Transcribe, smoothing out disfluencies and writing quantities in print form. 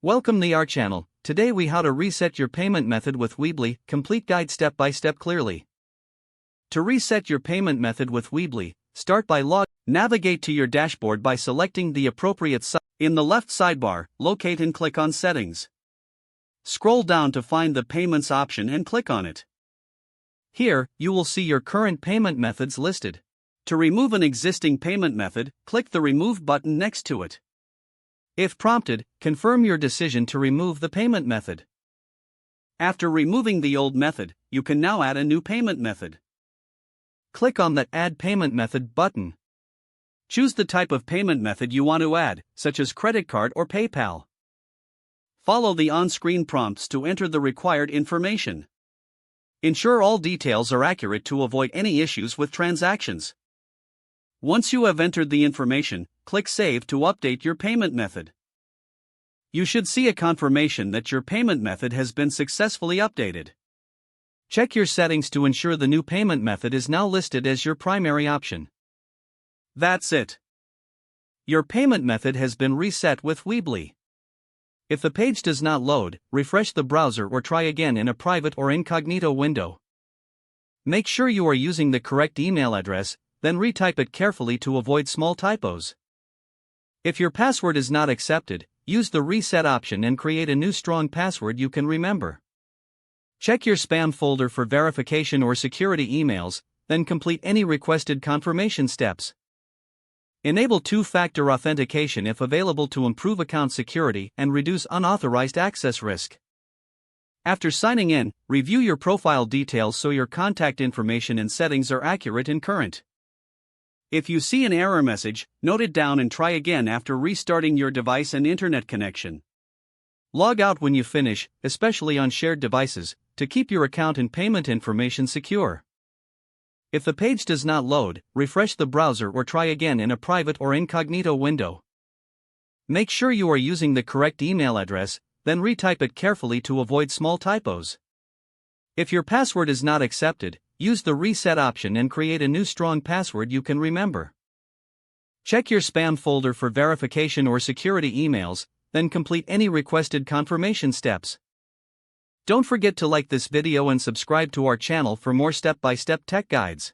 Welcome to our channel. Today we how to reset your payment method with Weebly, complete guide step by step clearly. To reset your payment method with Weebly, start by navigate to your dashboard by selecting the appropriate site. In the left sidebar, locate and click on Settings. Scroll down to find the Payments option and click on it. Here, you will see your current payment methods listed. To remove an existing payment method, click the Remove button next to it. If prompted, confirm your decision to remove the payment method. After removing the old method, you can now add a new payment method. Click on the Add Payment Method button. Choose the type of payment method you want to add, such as credit card or PayPal. Follow the on-screen prompts to enter the required information. Ensure all details are accurate to avoid any issues with transactions. Once you have entered the information, click Save to update your payment method. You should see a confirmation that your payment method has been successfully updated. Check your settings to ensure the new payment method is now listed as your primary option. That's it. Your payment method has been reset with Weebly. If the page does not load, refresh the browser or try again in a private or incognito window. Make sure you are using the correct email address, then retype it carefully to avoid small typos. If your password is not accepted, use the Reset option and create a new strong password you can remember. Check your spam folder for verification or security emails, then complete any requested confirmation steps. Enable two-factor authentication if available to improve account security and reduce unauthorized access risk. After signing in, review your profile details so your contact information and settings are accurate and current. If you see an error message, note it down and try again after restarting your device and internet connection. Log out when you finish, especially on shared devices, to keep your account and payment information secure. If the page does not load, refresh the browser or try again in a private or incognito window. Make sure you are using the correct email address, then retype it carefully to avoid small typos. If your password is not accepted, use the Reset option and create a new strong password you can remember. Check your spam folder for verification or security emails, then complete any requested confirmation steps. Don't forget to like this video and subscribe to our channel for more step-by-step tech guides.